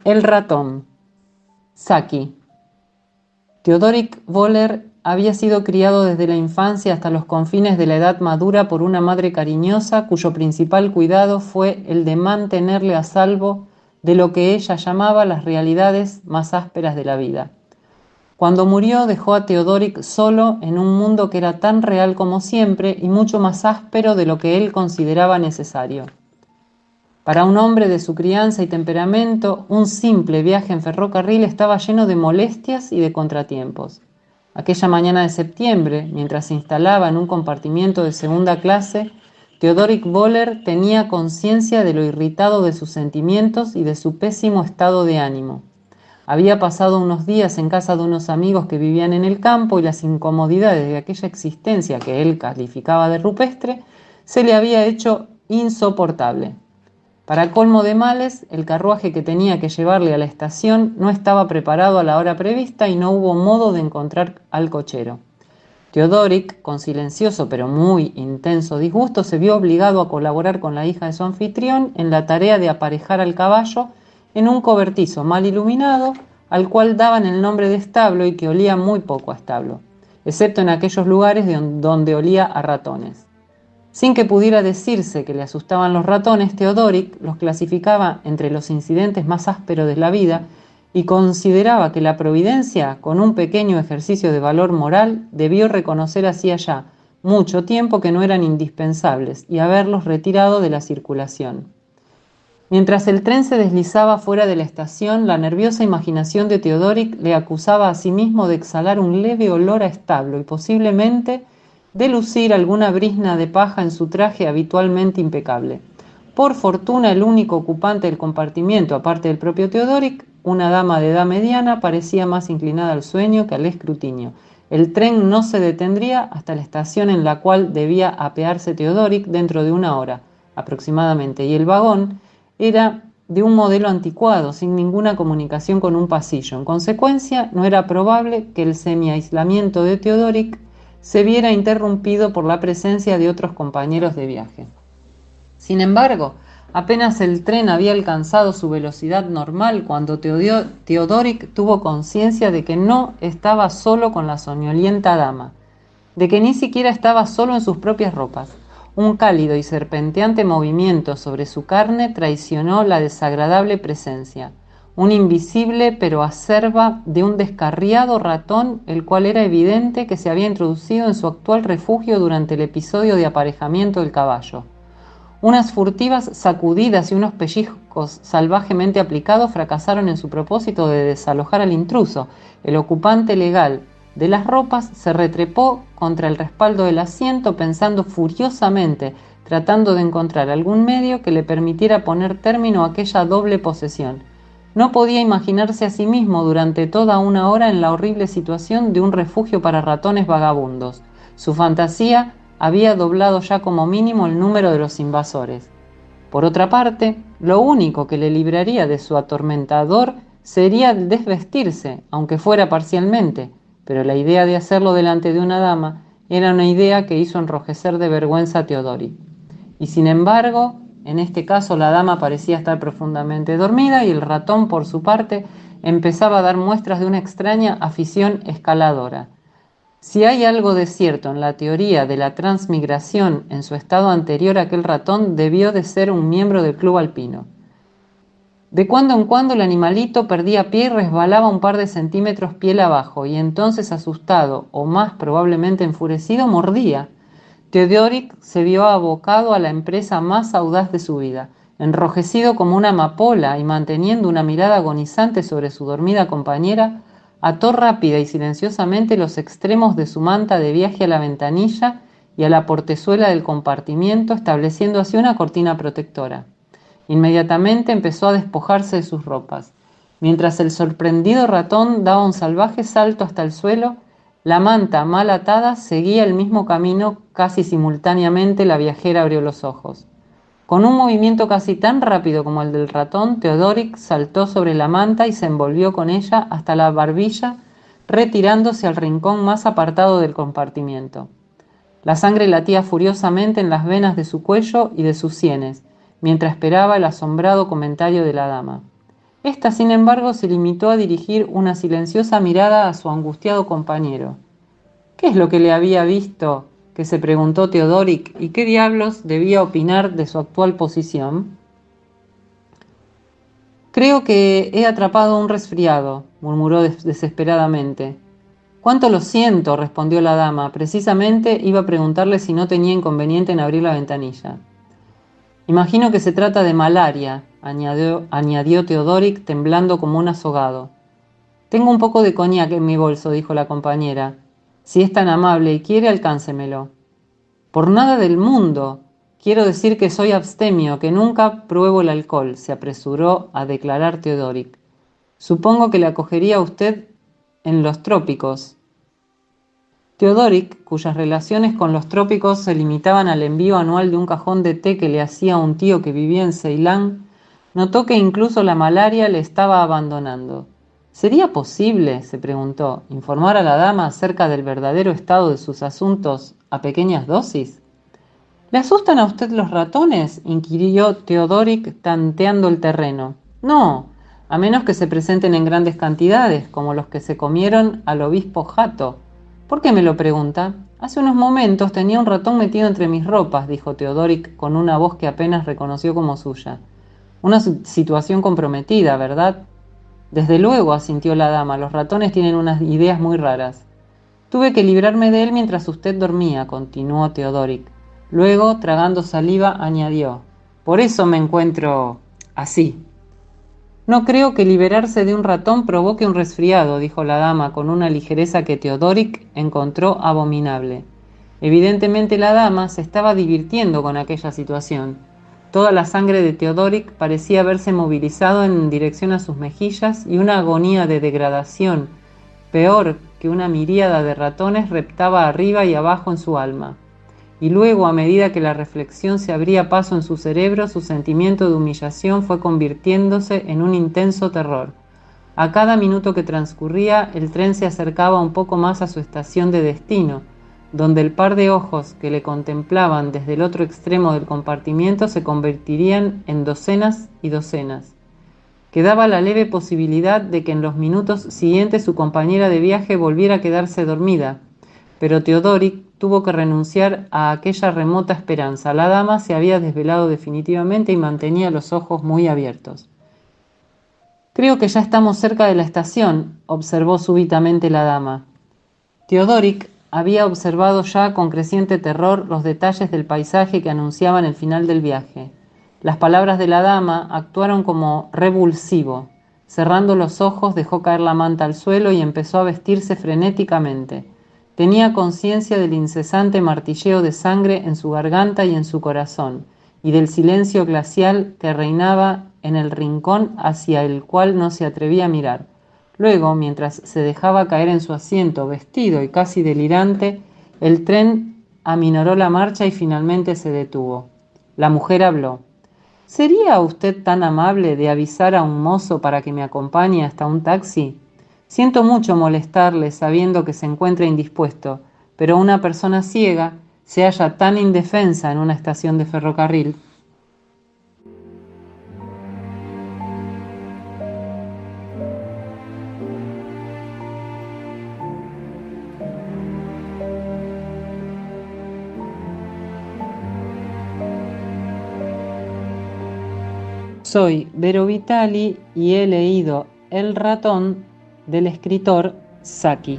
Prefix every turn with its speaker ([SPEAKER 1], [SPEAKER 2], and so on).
[SPEAKER 1] El ratón. Saki. Theodorik Voller había sido criado desde la infancia hasta los confines de la edad madura por una madre cariñosa cuyo principal cuidado fue el de mantenerle a salvo de lo que ella llamaba las realidades más ásperas de la vida. Cuando murió dejó a Theodorik solo en un mundo que era tan real como siempre y mucho más áspero de lo que él consideraba necesario. Para un hombre de su crianza y temperamento, un simple viaje en ferrocarril estaba lleno de molestias y de contratiempos. Aquella mañana de septiembre, mientras se instalaba en un compartimiento de segunda clase, Theodorik Voller tenía conciencia de lo irritado de sus sentimientos y de su pésimo estado de ánimo. Había pasado unos días en casa de unos amigos que vivían en el campo y las incomodidades de aquella existencia que él calificaba de rupestre se le había hecho insoportable. Para colmo de males, el carruaje que tenía que llevarle a la estación no estaba preparado a la hora prevista y no hubo modo de encontrar al cochero. Theodorik, con silencioso pero muy intenso disgusto, se vio obligado a colaborar con la hija de su anfitrión en la tarea de aparejar al caballo en un cobertizo mal iluminado, al cual daban el nombre de establo y que olía muy poco a establo, excepto en aquellos lugares donde olía a ratones. Sin que pudiera decirse que le asustaban los ratones, Theodorik los clasificaba entre los incidentes más ásperos de la vida y consideraba que la providencia, con un pequeño ejercicio de valor moral, debió reconocer hacía ya mucho tiempo que no eran indispensables y haberlos retirado de la circulación. Mientras el tren se deslizaba fuera de la estación, la nerviosa imaginación de Theodorik le acusaba a sí mismo de exhalar un leve olor a establo y posiblemente de lucir alguna brizna de paja en su traje habitualmente impecable. Por fortuna, el único ocupante del compartimiento, aparte del propio Theodorik, una dama de edad mediana, parecía más inclinada al sueño que al escrutinio. El tren no se detendría hasta la estación en la cual debía apearse Theodorik dentro de una hora, aproximadamente, y el vagón era de un modelo anticuado, sin ninguna comunicación con un pasillo. En consecuencia, no era probable que el semi-aislamiento de Theodorik se viera interrumpido por la presencia de otros compañeros de viaje. Sin embargo, apenas el tren había alcanzado su velocidad normal cuando Theodorik tuvo conciencia de que no estaba solo con la soñolienta dama, de que ni siquiera estaba solo en sus propias ropas. Un cálido y serpenteante movimiento sobre su carne traicionó la desagradable presencia. Un invisible pero acerba de un descarriado ratón, el cual era evidente que se había introducido en su actual refugio durante el episodio de aparejamiento del caballo. Unas furtivas sacudidas y unos pellizcos salvajemente aplicados fracasaron en su propósito de desalojar al intruso. El ocupante legal de las ropas se retrepó contra el respaldo del asiento pensando furiosamente, tratando de encontrar algún medio que le permitiera poner término a aquella doble posesión. No podía imaginarse a sí mismo durante toda una hora en la horrible situación de un refugio para ratones vagabundos. Su fantasía había doblado ya como mínimo el número de los invasores. Por otra parte, lo único que le libraría de su atormentador sería el desvestirse, aunque fuera parcialmente, pero la idea de hacerlo delante de una dama era una idea que hizo enrojecer de vergüenza a Theodorik. Y sin embargo, en este caso la dama parecía estar profundamente dormida y el ratón, por su parte, empezaba a dar muestras de una extraña afición escaladora. Si hay algo de cierto en la teoría de la transmigración en su estado anterior, aquel ratón debió de ser un miembro del club alpino. De cuando en cuando el animalito perdía pie y resbalaba un par de centímetros piel abajo, y entonces, asustado o más probablemente enfurecido, mordía. Theodorik se vio abocado a la empresa más audaz de su vida. Enrojecido como una amapola y manteniendo una mirada agonizante sobre su dormida compañera, ató rápida y silenciosamente los extremos de su manta de viaje a la ventanilla y a la portezuela del compartimiento, estableciendo así una cortina protectora. Inmediatamente empezó a despojarse de sus ropas. Mientras el sorprendido ratón daba un salvaje salto hasta el suelo, la manta mal atada seguía el mismo camino. Casi simultáneamente la viajera abrió los ojos. Con un movimiento casi tan rápido como el del ratón, Theodorik saltó sobre la manta y se envolvió con ella hasta la barbilla, retirándose al rincón más apartado del compartimiento. La sangre latía furiosamente en las venas de su cuello y de sus sienes, mientras esperaba el asombrado comentario de la dama. Esta, sin embargo, se limitó a dirigir una silenciosa mirada a su angustiado compañero. ¿Qué es lo que le había visto? Que se preguntó Teodoric, y qué diablos debía opinar de su actual posición. Creo que he atrapado un resfriado, murmuró desesperadamente. Cuánto lo siento, respondió la dama. Precisamente iba a preguntarle si no tenía inconveniente en abrir la ventanilla. Imagino que se trata de malaria, añadió Teodoric, temblando como un azogado. Tengo un poco de coñac en mi bolso, dijo la compañera. Si es tan amable y quiere, alcáncemelo. Por nada del mundo. Quiero decir que soy abstemio, que nunca pruebo el alcohol, se apresuró a declarar Teodoric. Supongo que le acogería a usted en los trópicos. Teodoric, cuyas relaciones con los trópicos se limitaban al envío anual de un cajón de té que le hacía un tío que vivía en Ceilán, notó que incluso la malaria le estaba abandonando. ¿Sería posible, se preguntó, informar a la dama acerca del verdadero estado de sus asuntos a pequeñas dosis? ¿Le asustan a usted los ratones?, inquirió Teodoric, tanteando el terreno. No, a menos que se presenten en grandes cantidades, como los que se comieron al obispo Jato. ¿Por qué me lo pregunta? Hace unos momentos tenía un ratón metido entre mis ropas, dijo Teodoric con una voz que apenas reconoció como suya. Una situación comprometida, ¿verdad? Desde luego, asintió la dama, los ratones tienen unas ideas muy raras. Tuve que librarme de él mientras usted dormía, continuó Teodoric. Luego, tragando saliva, añadió, por eso me encuentro así. No creo que liberarse de un ratón provoque un resfriado, dijo la dama con una ligereza que Teodoric encontró abominable. Evidentemente la dama se estaba divirtiendo con aquella situación. Toda la sangre de Teodoric parecía haberse movilizado en dirección a sus mejillas y una agonía de degradación, peor que una miríada de ratones, reptaba arriba y abajo en su alma. Y luego, a medida que la reflexión se abría paso en su cerebro, su sentimiento de humillación fue convirtiéndose en un intenso terror. A cada minuto que transcurría, el tren se acercaba un poco más a su estación de destino, donde el par de ojos que le contemplaban desde el otro extremo del compartimiento se convertirían en docenas y docenas. Quedaba la leve posibilidad de que en los minutos siguientes su compañera de viaje volviera a quedarse dormida, pero Teodoric tuvo que renunciar a aquella remota esperanza. La dama se había desvelado definitivamente y mantenía los ojos muy abiertos. Creo que ya estamos cerca de la estación, observó súbitamente la dama. Teodoric había observado ya con creciente terror los detalles del paisaje que anunciaban el final del viaje. Las palabras de la dama actuaron como revulsivo. Cerrando los ojos, dejó caer la manta al suelo y empezó a vestirse frenéticamente. Tenía conciencia del incesante martilleo de sangre en su garganta y en su corazón, y del silencio glacial que reinaba en el rincón hacia el cual no se atrevía a mirar. Luego, mientras se dejaba caer en su asiento, vestido y casi delirante, el tren aminoró la marcha y finalmente se detuvo. La mujer habló. ¿Sería usted tan amable de avisar a un mozo para que me acompañe hasta un taxi? Siento mucho molestarle sabiendo que se encuentra indispuesto, pero una persona ciega se halla tan indefensa en una estación de ferrocarril. Soy Vero Vitali y he leído El ratón del escritor Saki.